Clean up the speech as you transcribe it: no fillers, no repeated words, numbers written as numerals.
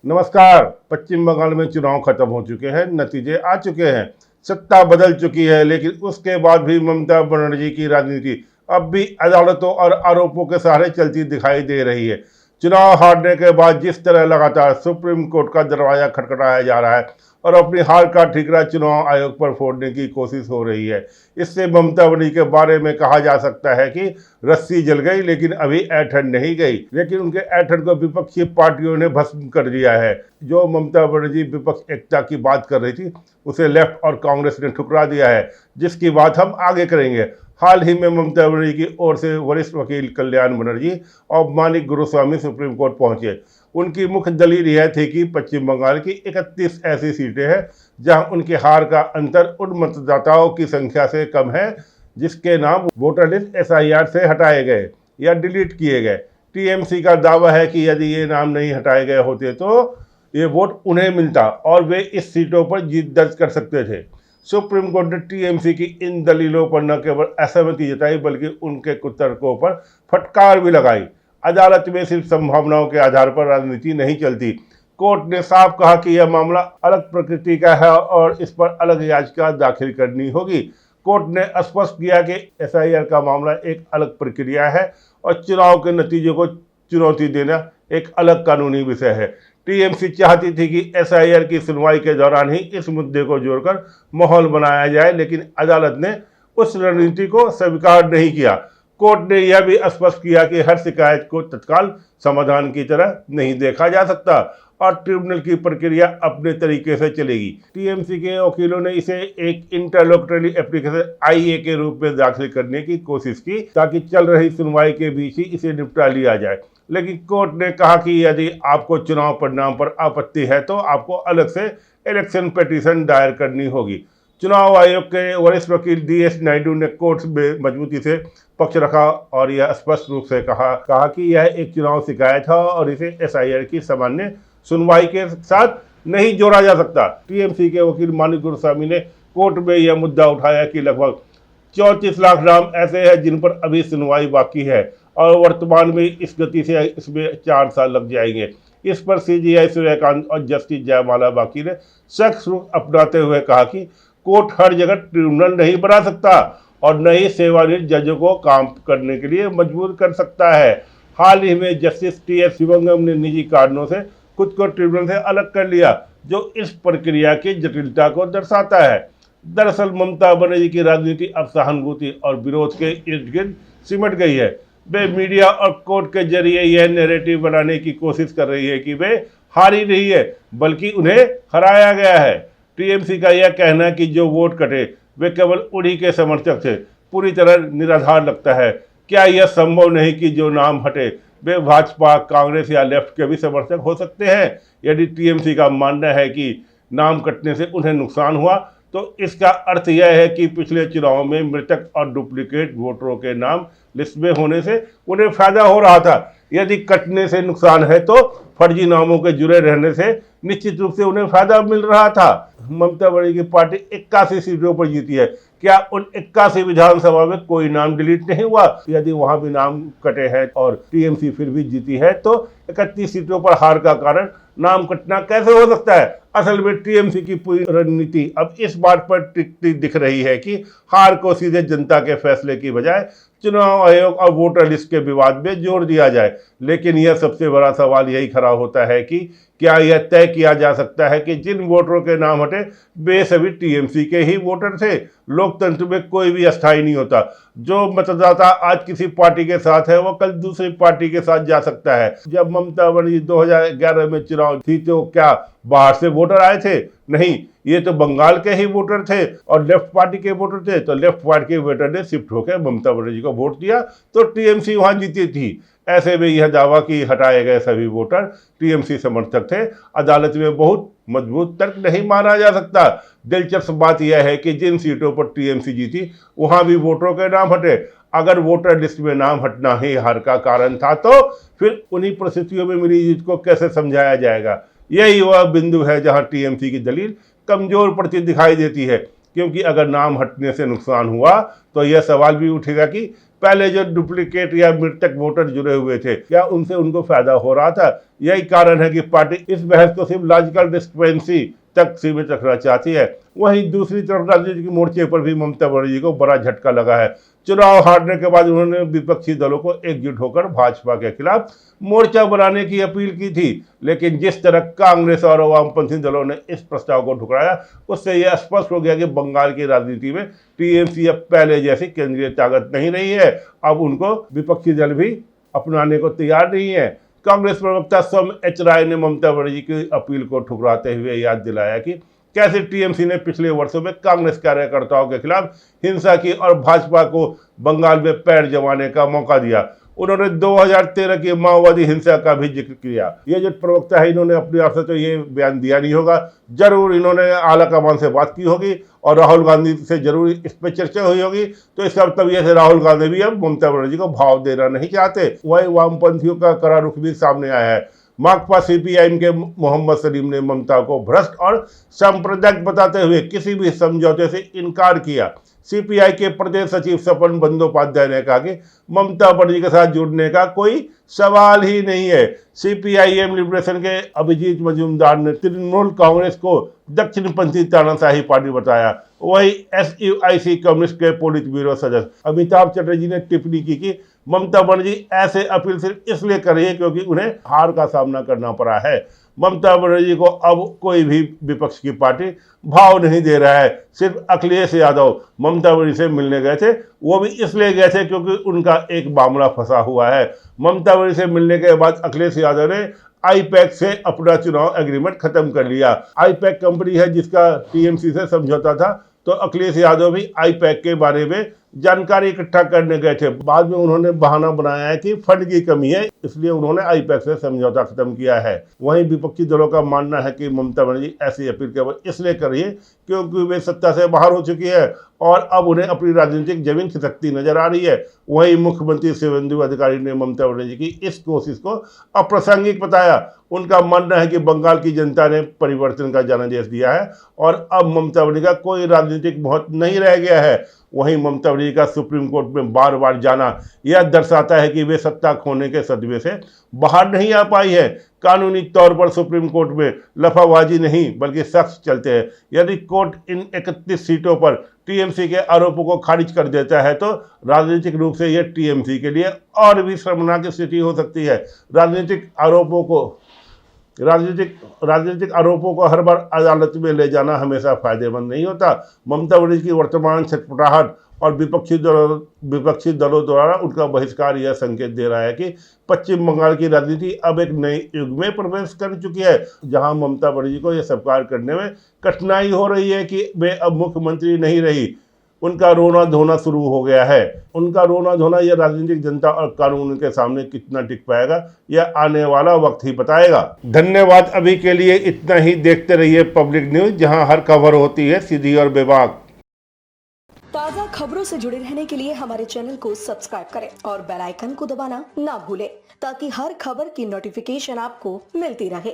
नमस्कार। पश्चिम बंगाल में चुनाव खत्म हो चुके हैं, नतीजे आ चुके हैं, सत्ता बदल चुकी है, लेकिन उसके बाद भी ममता बनर्जी की राजनीति अब भी अदालतों और आरोपों के सहारे चलती दिखाई दे रही है। चुनाव हारने के बाद जिस तरह लगातार सुप्रीम कोर्ट का दरवाजा खटखटाया जा रहा है और अपनी हार का ठिकरा चुनाव आयोग पर फोड़ने की कोशिश हो रही है, इससे ममता बनर्जी के बारे में कहा जा सकता है कि रस्सी जल गई लेकिन अभी ऐंठन नहीं गई। लेकिन उनके ऐंठन को विपक्षी पार्टियों ने भस्म कर दिया है। जो ममता बनर्जी विपक्ष एकता की बात कर रही थी, उसे लेफ्ट और कांग्रेस ने ठुकरा दिया है, जिसकी बात हम आगे करेंगे। हाल ही में ममता बनर्जी की ओर से वरिष्ठ वकील कल्याण बनर्जी और मानिक गुरुस्वामी सुप्रीम कोर्ट पहुंचे। उनकी मुख्य दलील यह थी कि पश्चिम बंगाल की 31 ऐसी सीटें हैं जहां उनके हार का अंतर उन मतदाताओं की संख्या से कम है जिसके नाम वोटर लिस्ट SIR से हटाए गए या डिलीट किए गए। टीएमसी का दावा है कि यदि ये नाम नहीं हटाए गए होते तो ये वोट उन्हें मिलता और वे इस सीटों पर जीत दर्ज कर सकते थे। सुप्रीम कोर्ट ने टीएमसी की इन दलीलों पर न केवल असहमति जताई बल्कि उनके कुछ तर्कों पर फटकार भी लगाई। अदालत में सिर्फ संभावनाओं के आधार पर राजनीति नहीं चलती। कोर्ट ने साफ कहा कि यह मामला अलग प्रकृति का है और इस पर अलग याचिका दाखिल करनी होगी। कोर्ट ने स्पष्ट किया कि SIR का मामला एक अलग प्रक्रिया है और चुनाव के नतीजों को चुनौती देना एक अलग कानूनी विषय है। टीएमसी चाहती थी कि SIR की सुनवाई के दौरान ही इस मुद्दे को जोड़कर माहौल बनाया जाए, लेकिन अदालत ने उस रणनीति को स्वीकार नहीं किया। कोर्ट ने यह भी स्पष्ट किया कि हर शिकायत को तत्काल समाधान की तरह नहीं देखा जा सकता और ट्रिब्यूनल की प्रक्रिया अपने तरीके से चलेगी। टीएमसी के वकीलों ने इसे एक इंटरलोक्टरी एप्लीकेशन IA के रूप में दाखिल करने की कोशिश की ताकि चल रही सुनवाई के बीच ही इसे निपटा लिया जाए, लेकिन कोर्ट ने कहा कि यदि आपको चुनाव परिणाम पर आपत्ति है तो आपको अलग से इलेक्शन पिटीशन दायर करनी होगी। चुनाव आयोग के वरिष्ठ वकील DS नायडू ने कोर्ट में मजबूती से पक्ष रखा और यह स्पष्ट रूप से कहा कि यह एक चुनाव शिकायत है और इसे SIR की सामान्य सुनवाई के साथ नहीं जोड़ा जा सकता। टीएमसी के वकील मानिक गुरुस्वामी ने कोर्ट में यह मुद्दा उठाया कि लगभग 34 लाख नाम ऐसे हैं जिन पर अभी सुनवाई बाकी है और वर्तमान में इस गति से इसमें 4 साल लग जाएंगे। इस पर CJI सूर्यकांत और जस्टिस जयमाला बाकी ने सख्त रुख अपनाते हुए कहा कि कोर्ट हर जगह ट्रिब्यूनल नहीं बना सकता और न ही सेवानिवृत्त जजों को काम करने के लिए मजबूर कर सकता है। हाल ही में जस्टिस TS शिवंगम ने निजी कारणों से खुद को ट्रिब्यूनल से अलग कर लिया, जो इस प्रक्रिया की जटिलता को दर्शाता है। दरअसल ममता बनर्जी की राजनीति अब सहानुभूति और विरोध के इर्द गिर्द सिमट गई है। वे मीडिया और कोर्ट के जरिए यह नैरेटिव बनाने की कोशिश कर रही है कि वे हारी नहीं है बल्कि उन्हें हराया गया है। टीएमसी का यह कहना है कि जो वोट कटे वे केवल उन्हीं के समर्थक थे, पूरी तरह निराधार लगता है। क्या यह संभव नहीं कि जो नाम हटे वे भाजपा, कांग्रेस या लेफ्ट के भी समर्थक हो सकते हैं? यदि टीएमसी का मानना है कि नाम कटने से उन्हें नुकसान हुआ तो इसका अर्थ यह है कि पिछले चुनाव में मृतक और डुप्लीकेट वोटरों के नाम लिस्ट में होने से उन्हें फायदा हो रहा था। यदि कटने से नुकसान है तो फर्जी नामों के जुड़े रहने से निश्चित रूप से उन्हें फायदा मिल रहा था। ममता बनर्जी की पार्टी 81 सीटों पर जीती है। क्या उन 81 विधानसभा में कोई नाम डिलीट नहीं हुआ? यदि वहां भी नाम कटे हैं और टीएमसी फिर भी जीती है तो 31 सीटों पर हार का कारण नाम कटना कैसे हो सकता है? असल में टीएमसी की पूरी रणनीति अब इस बात पर टिकती दिख रही है कि हार को सीधे जनता के फैसले की बजाय चुनाव आयोग और वोटर लिस्ट के विवाद में जोड़ दिया जाए। लेकिन यह सबसे बड़ा सवाल यही खड़ा होता है कि क्या यह तय किया जा सकता है कि जिन वोटरों के नाम हटे वे सभी टीएमसी के ही वोटर थे? लोकतंत्र में कोई भी अस्थायी नहीं होता। जो मतदाता आज किसी पार्टी के साथ है वो कल दूसरी पार्टी के साथ जा सकता है। जब ममता बनर्जी 2011 में चुनाव थी तो क्या बाहर से वोटर आए थे? नहीं, ये तो बंगाल के ही वोटर थे और लेफ्ट पार्टी के वोटर थे। तो लेफ्ट पार्टी के वोटर ने शिफ्ट होकर ममता बनर्जी को वोट दिया तो टीएमसी वहां जीती थी। ऐसे में यह दावा कि हटाए गए सभी वोटर टीएमसी समर्थक थे, अदालत में बहुत मजबूत तर्क नहीं माना जा सकता। दिलचस्प बात यह है कि जिन सीटों पर टीएमसी जीती वहां भी वोटरों के नाम हटे। अगर वोटर लिस्ट में नाम हटना ही हार का कारण था तो फिर उन्हीं परिस्थितियों में मिली जीत को कैसे समझाया जाएगा? यही वह बिंदु है जहां टीएमसी की दलील कमजोर पड़ती दिखाई देती है, क्योंकि अगर नाम हटने से नुकसान हुआ तो यह सवाल भी उठेगा कि पहले जो डुप्लीकेट या मृतक वोटर जुड़े हुए थे, क्या उनसे उनको फायदा हो रहा था? यही कारण है कि पार्टी इस बहस को सिर्फ लॉजिकल डिस्क्रिपेंसी तक सीमित रखना चाहती है। वहीं दूसरी तरफ राजनीतिक मोर्चे पर भी ममता बनर्जी को बड़ा झटका लगा है। चुनाव हारने के बाद उन्होंने विपक्षी दलों को एकजुट होकर भाजपा के खिलाफ मोर्चा बनाने की अपील की थी, लेकिन जिस तरह कांग्रेस और वामपंथी दलों ने इस प्रस्ताव को ठुकराया, उससे यह स्पष्ट हो गया कि बंगाल की राजनीति में टीएमसी अब पहले जैसी केंद्रीय ताकत नहीं रही है। अब उनको विपक्षी दल भी अपनाने को तैयार नहीं है। कांग्रेस प्रवक्ता सौम्य एच राय ने ममता बनर्जी की अपील को ठुकराते हुए याद दिलाया कि कैसे टीएमसी ने पिछले वर्षों में कांग्रेस कार्यकर्ताओं के खिलाफ हिंसा की और भाजपा को बंगाल में पैर जमाने का मौका दिया। उन्होंने 2013 की माओवादी हिंसा का भी जिक्र किया। ये जो प्रवक्ता है, इन्होंने अपनी ओर से तो ये बयान दिया नहीं होगा, जरूर इन्होंने आला कमान से बात की होगी और राहुल गांधी से जरूर इस पर चर्चा हुई होगी। तो इसका मतलब यह है राहुल गांधी भी अब ममता बनर्जी को भाव देना नहीं चाहते। वही वामपंथियों का कड़ा रुख भी सामने आया है। माकपा सीपीआई के मोहम्मद सलीम ने ममता को भ्रष्ट और सांप्रदायिक बताते हुए किसी भी समझौते से इनकार किया। सीपीआई के प्रदेश सचिव सपन बंदोपाध्याय ने कहा कि ममता बनर्जी के साथ जुड़ने का कोई सवाल ही नहीं है। सीपीआईएम लिबरेशन के अभिजीत मजूमदार ने तृणमूल कांग्रेस को दक्षिणपंथी तानाशाही पार्टी बताया। वही एसयूआईसी कम्युनिस्ट के पोलित ब्यूरो सदस्य अमिताभ चटर्जी ने टिप्पणी की कि ममता बनर्जी ऐसे अपील सिर्फ इसलिए कर रही है क्योंकि उन्हें हार का सामना करना पड़ा है। ममता बनर्जी को अब कोई भी विपक्ष की पार्टी भाव नहीं दे रहा है। सिर्फ अखिलेश यादव ममता बनर्जी से मिलने गए थे, वो भी इसलिए गए थे क्योंकि उनका एक मामला फंसा हुआ है। ममता बनर्जी से मिलने के बाद अखिलेश यादव ने आईपैक से अपना चुनाव एग्रीमेंट खत्म कर लिया। आईपैक कंपनी है जिसका टीएमसी से समझौता था, तो अखिलेश यादव भी आईपैक के बारे में जानकारी इकट्ठा करने गए थे। बाद में उन्होंने बहाना बनाया है कि फंड की कमी है, इसलिए उन्होंने आईपैक से समझौता खत्म किया है। वहीं विपक्षी दलों का मानना है कि ममता बनर्जी ऐसी अपील केवल इसलिए कर रही है क्योंकि वे सत्ता से बाहर हो चुकी है और अब उन्हें अपनी राजनीतिक जमीन खिसकती नजर आ रही है। वहीं मुख्यमंत्री शिवेंदु अधिकारी ने ममता बनर्जी की इस कोशिश को अप्रासंगिक बताया। उनका मानना है कि बंगाल की जनता ने परिवर्तन का जनादेश दिया है और अब ममता बनर्जी का कोई राजनीतिक महत्व नहीं रह गया है। वहीं ममता बनर्जी का सुप्रीम कोर्ट में बार बार जाना यह दर्शाता है कि वे सत्ता खोने के सदमे से बाहर नहीं आ पाई है। कानूनी तौर पर सुप्रीम कोर्ट में लफाबाजी नहीं बल्कि सख्त चलते हैं। यदि कोर्ट इन 31 सीटों पर टीएमसी के आरोपों को खारिज कर देता है तो राजनीतिक रूप से यह टीएमसी के लिए और भी शर्मनाक स्थिति हो सकती है। राजनीतिक आरोपों को हर बार अदालत में ले जाना हमेशा फायदेमंद नहीं होता। ममता बनर्जी की वर्तमान छटपटाहट और विपक्षी दलों द्वारा उनका बहिष्कार यह संकेत दे रहा है कि पश्चिम बंगाल की राजनीति अब एक नए युग में प्रवेश कर चुकी है, जहां ममता बनर्जी को यह स्वीकार करने में कठिनाई हो रही है कि वे अब मुख्यमंत्री नहीं रही। उनका रोना धोना शुरू हो गया है। उनका रोना धोना यह राजनीतिक जनता और कानून के सामने कितना टिक पाएगा, यह आने वाला वक्त ही बताएगा। धन्यवाद। अभी के लिए इतना ही। देखते रहिए पब्लिक न्यूज, जहां हर खबर होती है सीधी और बेबाक। ताज़ा खबरों से जुड़े रहने के लिए हमारे चैनल को सब्सक्राइब करें और बेल आइकन को दबाना ना भूलें ताकि हर खबर की नोटिफिकेशन आपको मिलती रहे।